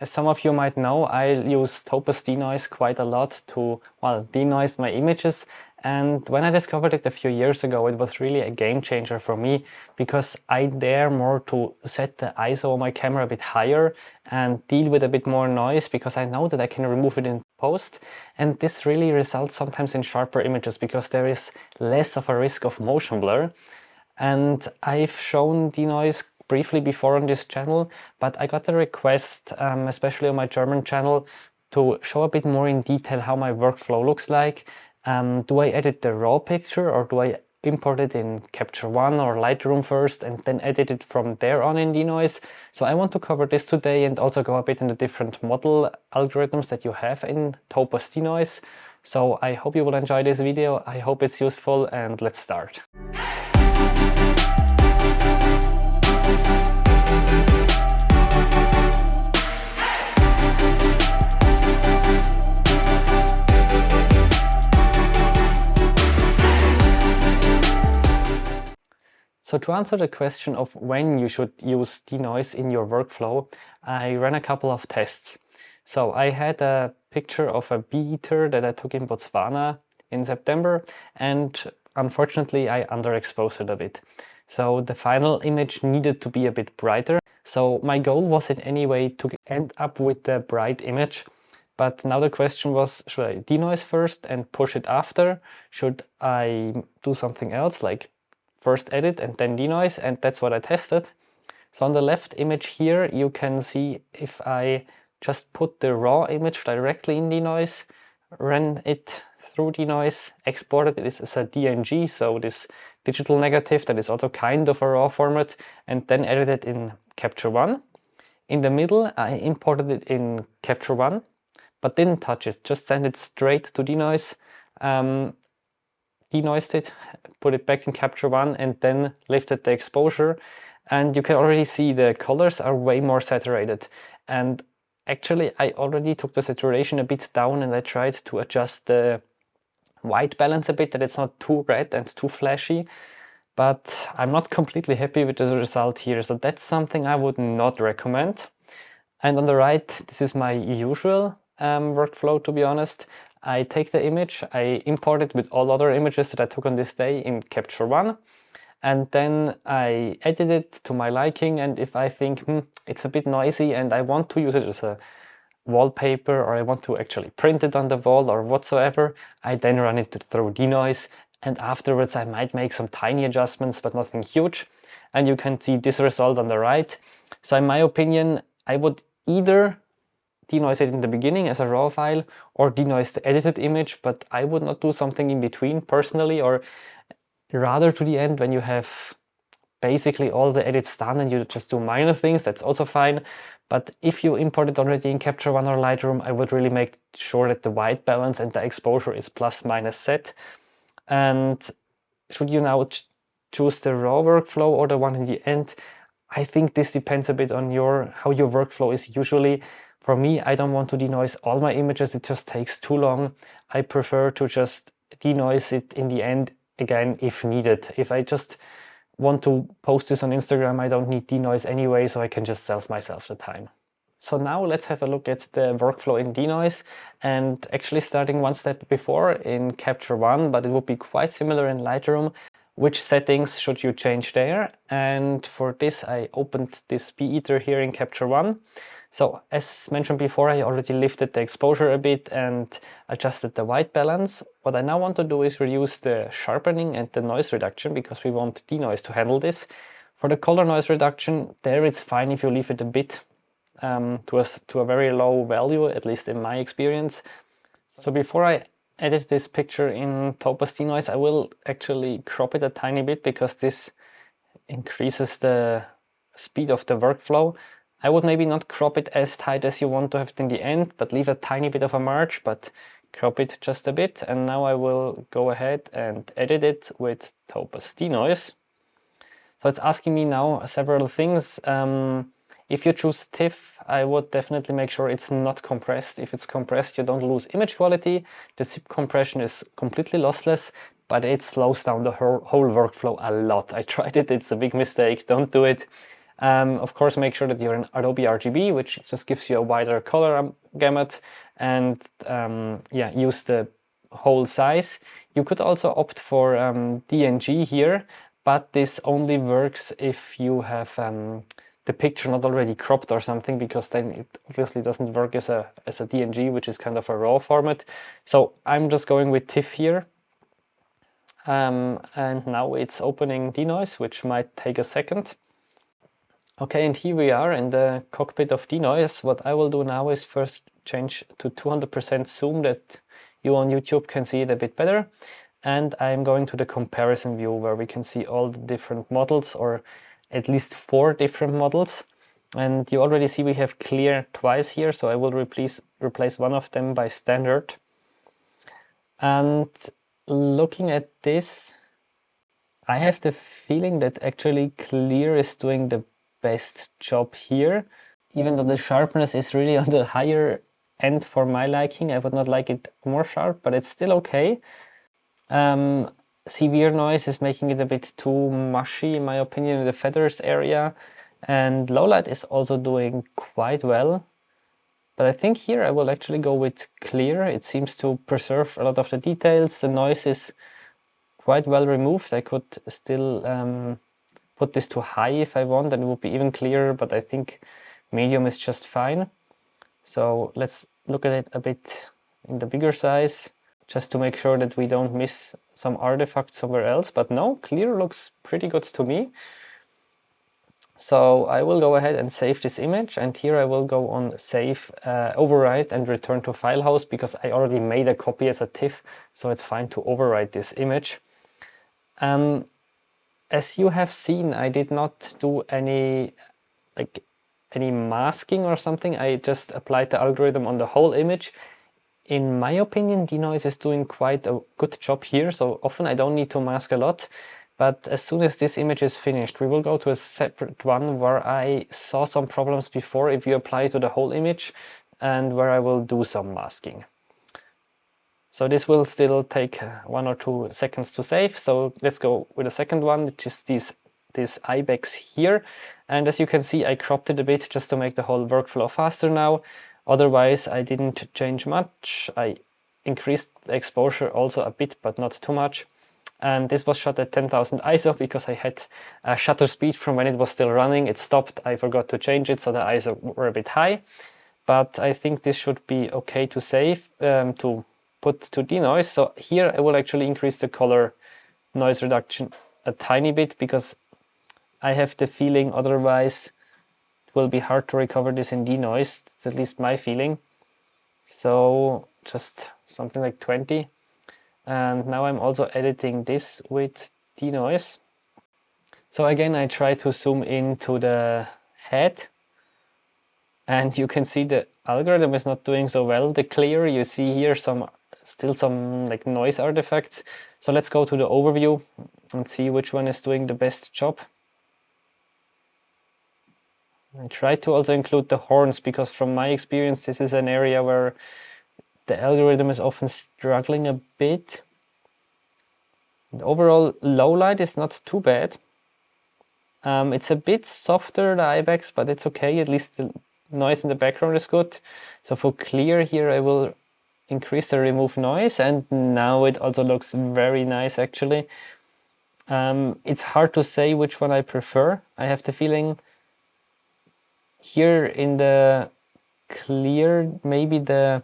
As some of you might know, I use Topaz DeNoise quite a lot to, well, denoise my images. And when I discovered it a few years ago, it was really a game changer for me because I dare more to set the ISO on my camera a bit higher and deal with a bit more noise because I know that I can remove it in post. And this really results sometimes in sharper images because there is less of a risk of motion blur. And I've shown denoise briefly before on this channel, but I got a request, especially on my German channel, to show a bit more in detail how my workflow looks like. Do I edit the raw picture or do I import it in Capture One or Lightroom first and then edit it from there on in denoise? So I want to cover this today and also go a bit in the different model algorithms that you have in Topaz DeNoise. So I hope you will enjoy this video, I hope it's useful, and let's start. So to answer the question of when you should use denoise in your workflow, I ran a couple of tests. So I had a picture of a bee eater that I took in Botswana in September, and unfortunately I underexposed it a bit. So the final image needed to be a bit brighter. So my goal was in any way to end up with the bright image. But now the question was, should I denoise first and push it after? Should I do something else, like first edit and then denoise? And that's what I tested. So on the left image here, you can see if I just put the raw image directly in denoise, ran it through denoise, exported it as a DNG, so this digital negative that is also kind of a raw format, and then edited in Capture One. In the middle, I imported it in Capture One, but didn't touch it, just sent it straight to denoise, denoised it, put it back in Capture One, and then lifted the exposure. And you can already see the colors are way more saturated. And actually, I already took the saturation a bit down and I tried to adjust the white balance a bit, that it's not too red and too flashy. But I'm not completely happy with the result here, so that's something I would not recommend. And on the right, this is my usual workflow, to be honest. I take the image, I import it with all other images that I took on this day in Capture One, and then I edit it to my liking, and if I think it's a bit noisy and I want to use it as a wallpaper, or I want to actually print it on the wall or whatsoever, I then run it through denoise, and afterwards I might make some tiny adjustments but nothing huge, and you can see this result on the right. So in my opinion, I would either denoise it in the beginning as a raw file or denoise the edited image, but I would not do something in between personally, or rather to the end when you have basically all the edits done and you just do minor things. That's also fine. But if you import it already in Capture One or Lightroom, I would really make sure that the white balance and the exposure is plus minus set. And should you now choose the raw workflow or the one in the end? I think this depends a bit on how your workflow is usually. For me, I don't want to denoise all my images, it just takes too long. I prefer to just denoise it in the end again if needed. If I just want to post this on Instagram, I don't need denoise anyway, so I can just save myself the time. So now let's have a look at the workflow in denoise, and actually starting one step before in Capture One, but it would be quite similar in Lightroom. Which settings should you change there? And for this, I opened this bee eater here in Capture One. So as mentioned before, I already lifted the exposure a bit and adjusted the white balance. What I now want to do is reduce the sharpening and the noise reduction, because we want denoise to handle this. For the color noise reduction, there it's fine if you leave it a bit to a very low value, at least in my experience. So before I edit this picture in Topaz DeNoise, I will actually crop it a tiny bit because this increases the speed of the workflow. I would maybe not crop it as tight as you want to have it in the end, but leave a tiny bit of a marge, but crop it just a bit. And now I will go ahead and edit it with Topaz DeNoise. So it's asking me now several things. If you choose TIFF, I would definitely make sure it's not compressed. If it's compressed, you don't lose image quality. The zip compression is completely lossless, but it slows down the whole workflow a lot. I tried it, it's a big mistake, don't do it. Of course, make sure that you're in Adobe RGB, which just gives you a wider color gamut, and yeah, use the whole size. You could also opt for DNG here, but this only works if you have the picture not already cropped or something, because then it obviously doesn't work as a DNG, which is kind of a raw format. So I'm just going with TIFF here. And now it's opening DeNoise, which might take a second. Okay, and here we are in the cockpit of DeNoise. What I will do now is first change to 200% zoom, that you on YouTube can see it a bit better. And I'm going to the comparison view, where we can see all the different models, or at least 4 different models. And you already see we have clear twice here, so I will replace one of them by standard. And looking at this, I have the feeling that actually clear is doing the best job here. Even though the sharpness is really on the higher end for my liking, I would not like it more sharp, but it's still okay. Severe noise is making it a bit too mushy, in my opinion, in the feathers area. And low light is also doing quite well. But I think here I will actually go with clear. It seems to preserve a lot of the details. The noise is quite well removed. I could still put this to high if I want, and it would be even clearer, but I think medium is just fine. So let's look at it a bit in the bigger size, just to make sure that we don't miss some artifacts somewhere else. But no, clear looks pretty good to me. So I will go ahead and save this image, and here I will go on save, overwrite, and return to filehouse, because I already made a copy as a TIFF, so it's fine to overwrite this image. As you have seen, I did not do any masking or something. I just applied the algorithm on the whole image. In my opinion, DeNoise is doing quite a good job here, so often I don't need to mask a lot. But as soon as this image is finished, we will go to a separate one where I saw some problems before if you apply to the whole image, and where I will do some masking. So this will still take 1 or 2 seconds to save. So let's go with the second one, which is this ibex here. And as you can see, I cropped it a bit just to make the whole workflow faster now. Otherwise, I didn't change much. I increased the exposure also a bit, but not too much. And this was shot at 10,000 ISO because I had a shutter speed from when it was still running. It stopped. I forgot to change it, so the ISO were a bit high. But I think this should be okay to save, to put to DeNoise. So here I will actually increase the color noise reduction a tiny bit, because I have the feeling otherwise it will be hard to recover this in DeNoise. It's at least my feeling. So just something like 20. And now I'm also editing this with DeNoise. So again, I try to zoom into the head, and you can see the algorithm is not doing so well. The clear, you see here still some like noise artifacts. So let's go to the overview and see which one is doing the best job. I try to also include the horns, because from my experience, this is an area where the algorithm is often struggling a bit. The overall low light is not too bad. It's a bit softer, the ibex, but it's okay. At least the noise in the background is good. So for clear here, I will increase the remove noise, and now it also looks very nice actually. It's hard to say which one I prefer. I have the feeling here in the clear, maybe the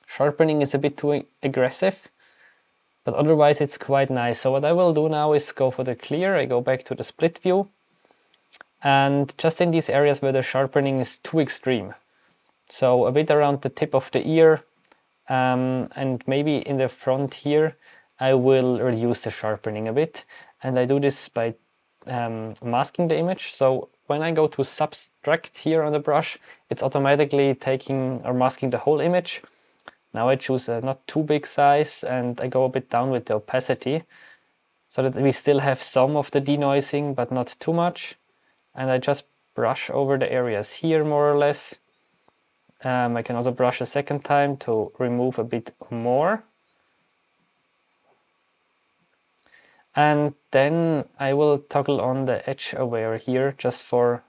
sharpening is a bit too aggressive, but otherwise it's quite nice. So what I will do now is go for the clear. I go back to the split view, and just in these areas where the sharpening is too extreme, so a bit around the tip of the ear, and maybe in the front here, I will reduce the sharpening a bit. And I do this by masking the image. So when I go to subtract here on the brush, it's automatically taking or masking the whole image. Now I choose a not too big size, and I go a bit down with the opacity, so that we still have some of the denoising, but not too much. And I just brush over the areas here more or less. I can also brush a second time to remove a bit more. And then I will toggle on the edge aware here just for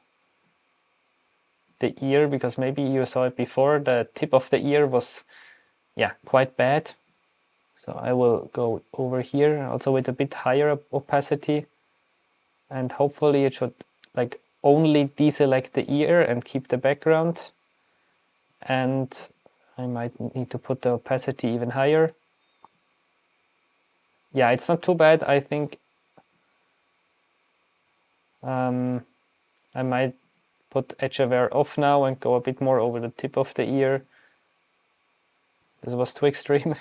the ear, because maybe you saw it before, the tip of the ear was, yeah, quite bad. So I will go over here also with a bit higher opacity, and hopefully it should like only deselect the ear and keep the background. And I might need to put the opacity even higher. Yeah, it's not too bad. I think I might put edge aware off now and go a bit more over the tip of the ear. This was too extreme.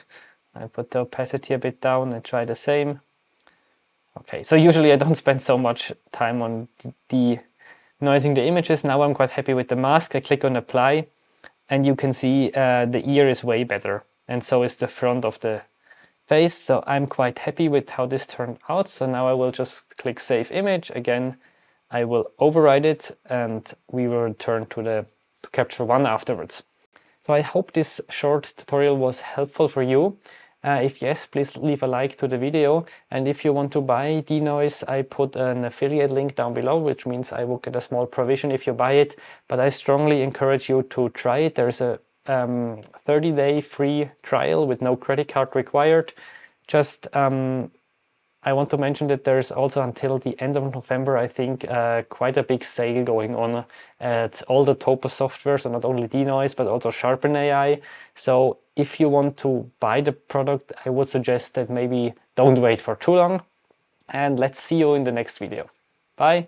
I put the opacity a bit down and try the same. Okay, so usually I don't spend so much time on denoising the images. Now I'm quite happy with the mask. I click on apply, and you can see the ear is way better, and so is the front of the face. So I'm quite happy with how this turned out. So now I will just click save image. Again, I will override it, and we will return to Capture One afterwards. So I hope this short tutorial was helpful for you. If yes, please leave a like to the video. And if you want to buy DeNoise, I put an affiliate link down below, which means I will get a small provision if you buy it. But I strongly encourage you to try it. There's a 30-day free trial with no credit card required. Just I want to mention that there's also until the end of November, I think, quite a big sale going on at all the Topaz software, so not only DeNoise, but also Sharpen AI. So if you want to buy the product, I would suggest that maybe don't wait for too long. And let's see you in the next video. Bye.